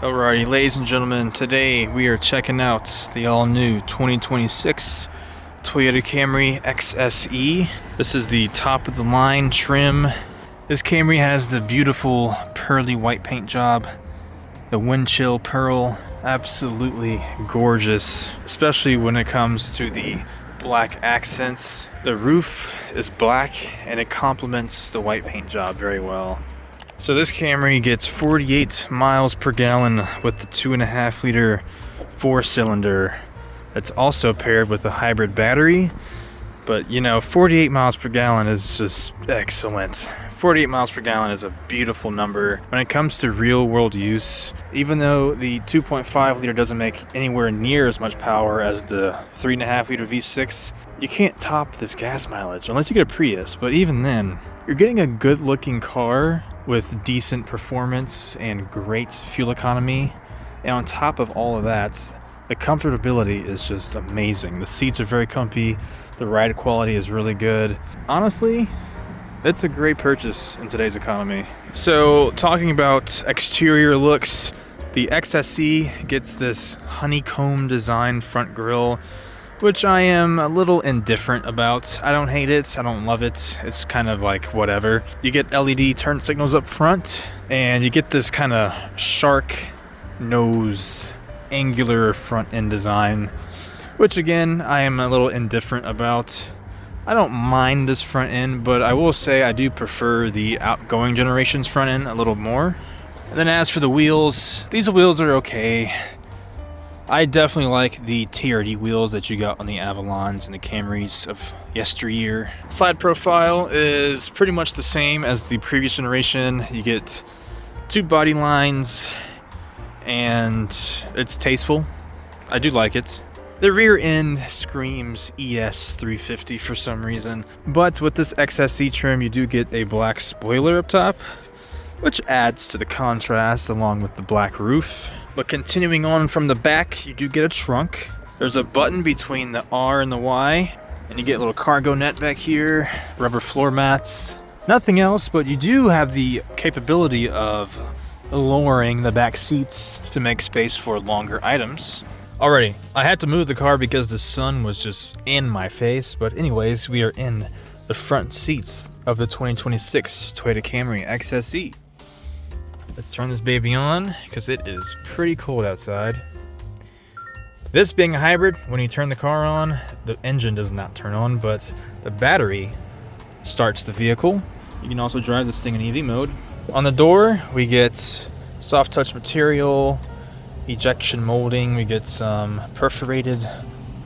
Alrighty, ladies and gentlemen, today we are checking out the all-new 2026 Toyota Camry XSE. This is the top-of-the-line trim. This Camry has the beautiful pearly white paint job, the wind chill pearl, absolutely gorgeous, especially when it comes to the black accents. The roof is black and it complements the white paint job very well. So this Camry gets 48 miles per gallon with the 2.5 liter 4-cylinder. It's also paired with a hybrid battery, but you know, 48 miles per gallon is just excellent. 48 miles per gallon is a beautiful number. When it comes to real world use, even though the 2.5 liter doesn't make anywhere near as much power as the 3.5 liter V6, you can't top this gas mileage unless you get a Prius, but even then, you're getting a good looking car with decent performance and great fuel economy. And on top of all of that, the comfortability is just amazing. The seats are very comfy, the ride quality is really good. Honestly, it's a great purchase in today's economy. So talking about exterior looks, the XSE gets this honeycomb design front grille, which I am a little indifferent about. I don't hate it, I don't love it. It's kind of like whatever. You get LED turn signals up front, and you get this kind of shark nose, angular front end design, which again, I am a little indifferent about. I don't mind this front end, but I will say I do prefer the outgoing generation's front end a little more. And then as for the wheels, these wheels are okay. I definitely like the TRD wheels that you got on the Avalons and the Camrys of yesteryear. Side profile is pretty much the same as the previous generation. You get two body lines and it's tasteful. I do like it. The rear end screams ES350 for some reason, but with this XSE trim you do get a black spoiler up top, which adds to the contrast along with the black roof. But continuing on from the back, you do get a trunk. There's a button between the R and the Y, and you get a little cargo net back here, rubber floor mats. Nothing else, but you do have the capability of lowering the back seats to make space for longer items. Alrighty, I had to move the car because the sun was just in my face, but anyways, we are in the front seats of the 2026 Toyota Camry XSE. Let's turn this baby on because it is pretty cold outside. This being a hybrid, when you turn the car on, the engine does not turn on, but the battery starts the vehicle. You can also drive this thing in EV mode. On the door, we get soft touch material, ejection molding, we get some perforated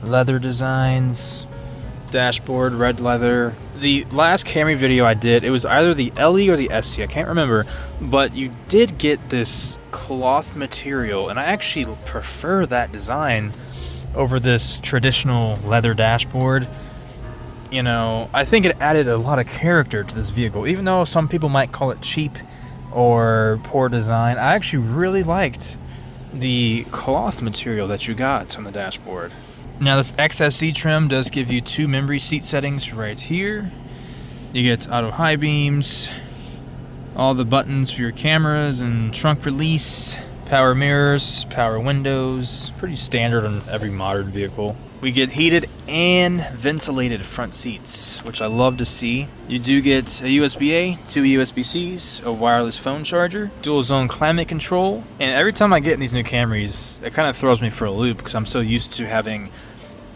leather designs, dashboard, red leather. The last Camry video I did, it was either the LE or the SE, I can't remember, but you did get this cloth material, and I actually prefer that design over this traditional leather dashboard. You know, I think it added a lot of character to this vehicle, even though some people might call it cheap or poor design. I actually really liked the cloth material that you got on the dashboard. Now this XSE trim does give you two memory seat settings right here. You get auto high beams, all the buttons for your cameras and trunk release, power mirrors, power windows, pretty standard on every modern vehicle. We get heated and ventilated front seats, which I love to see. You do get a USB-A, two USB-Cs, a wireless phone charger, dual zone climate control, and every time I get in these new Camrys, it kind of throws me for a loop because I'm so used to having,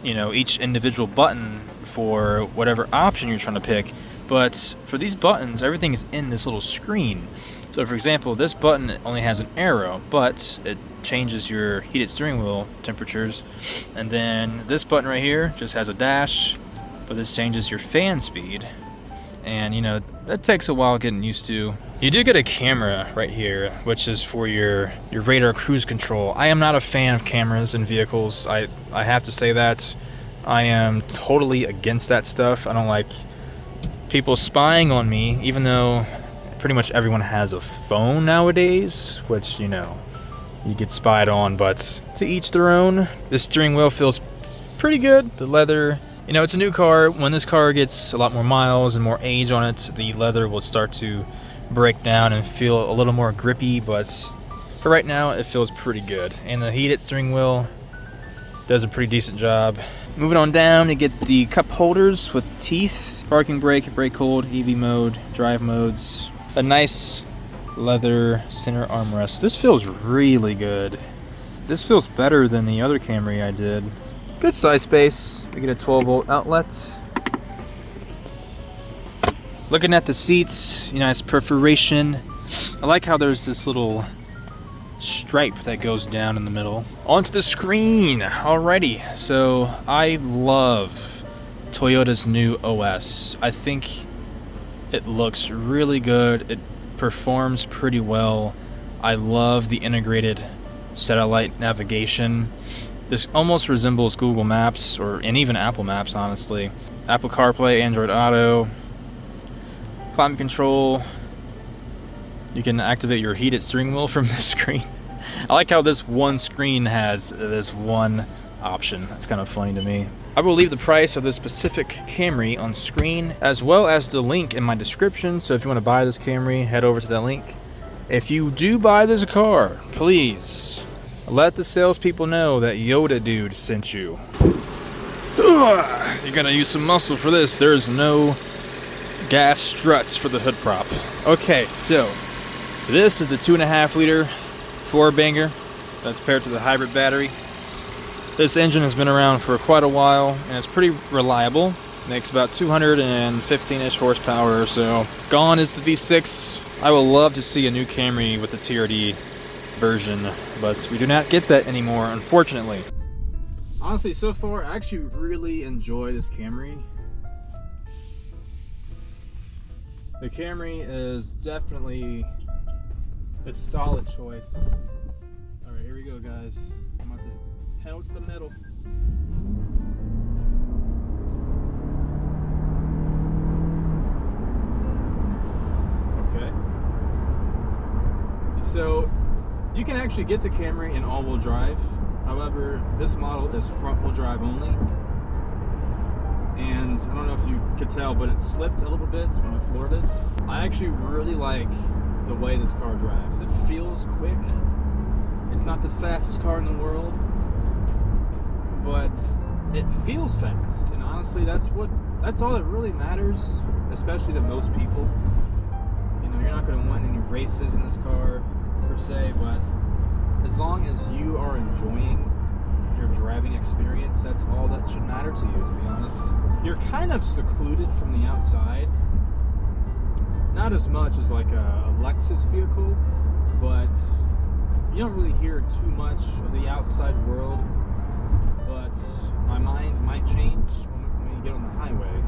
you know, each individual button for whatever option you're trying to pick. But for these buttons, everything is in this little screen. So for example, this button only has an arrow, but it changes your heated steering wheel temperatures. And then this button right here just has a dash, but this changes your fan speed. And you know, that takes a while getting used to. You do get a camera right here, which is for your radar cruise control. I am not a fan of cameras in vehicles. I have to say that. I am totally against that stuff. I don't like people spying on me, even though pretty much everyone has a phone nowadays, which, you know, you get spied on, but to each their own. The steering wheel feels pretty good. The leather, you know, it's a new car. When this car gets a lot more miles and more age on it, the leather will start to break down and feel a little more grippy, but For right now, it feels pretty good. And the heated steering wheel does a pretty decent job. Moving on down, you get the cup holders with teeth, parking brake, brake hold, EV mode, drive modes, a nice leather center armrest. This feels really good. This feels better than the other Camry I did. Good size space. We get a 12-volt outlet. Looking at the seats, nice perforation. I like how there's this little stripe that goes down in the middle. Onto the screen. Alrighty, so I love Toyota's new OS. I think it looks really good. It performs pretty well. I love the integrated satellite navigation. This almost resembles Google Maps and even Apple Maps, honestly. Apple CarPlay, Android Auto, climate control. You can activate your heated steering wheel from this screen. I like how this one screen has this one option. That's kind of funny to me. I will leave the price of this specific Camry on screen, as well as the link in my description. So if you want to buy this Camry, head over to that link. If you do buy this car, please let the salespeople know that YotaDude sent you. You're gonna use some muscle for this. There's no gas struts for the hood prop. Okay, so this is the 2.5 liter 4-banger that's paired to the hybrid battery. This engine has been around for quite a while and it's pretty reliable. Makes about 215-ish horsepower or so. Gone is the V6. I would love to see a new Camry with the TRD version, but we do not get that anymore, unfortunately. Honestly, so far, I actually really enjoy this Camry. The Camry is definitely a solid choice. Alright, here we go, guys. I'm about to pedal to the metal. Okay. So, you can actually get the Camry in all-wheel drive. However, this model is front-wheel drive only. And I don't know if you could tell, but it slipped a little bit when I floored it. I actually really like the way this car drives. It feels quick. It's not the fastest car in the world, but it feels fast. And honestly, that's all that really matters, especially to most people. You know, you're not going to win any races in this car per se, but as long as you are enjoying your driving experience, that's all that should matter to you, to be honest. You're kind of secluded from the outside. Not as much as like a Lexus vehicle, but you don't really hear too much of the outside world. But my mind might change when you get on the highway.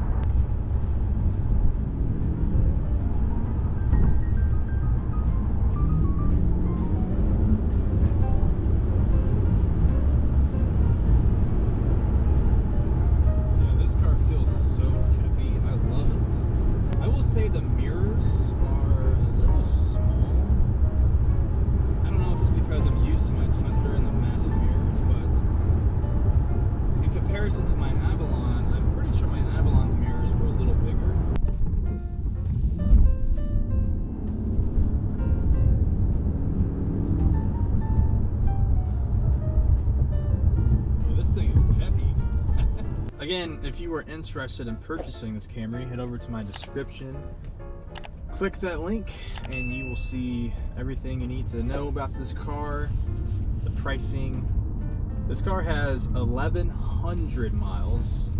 Say the mirrors are a little small. I don't know if it's because I'm used to my Tundra and the massive mirrors, but in comparison to my Avalon, I'm pretty sure my Avalon's mirrors were a little bigger. Well, this thing is peppy. Again, if you are interested in purchasing this Camry, head over to my description. Click that link and you will see everything you need to know about this car, the pricing. This car has 1,100 miles.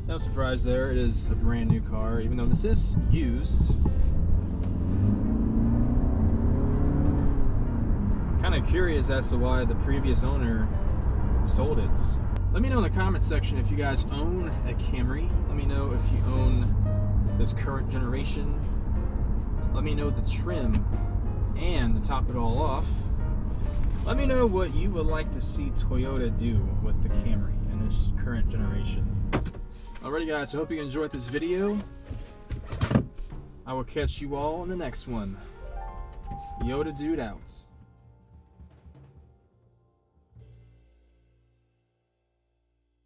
No surprise there, it is a brand new car, even though this is used. Kind of curious as to why the previous owner sold it. Let me know in the comment section if you guys own a Camry. Let me know if you own this current generation. Let me know the trim, and to top it all off, let me know what you would like to see Toyota do with the Camry in this current generation. Alrighty guys, I hope you enjoyed this video. I will catch you all in the next one. YotaDude out.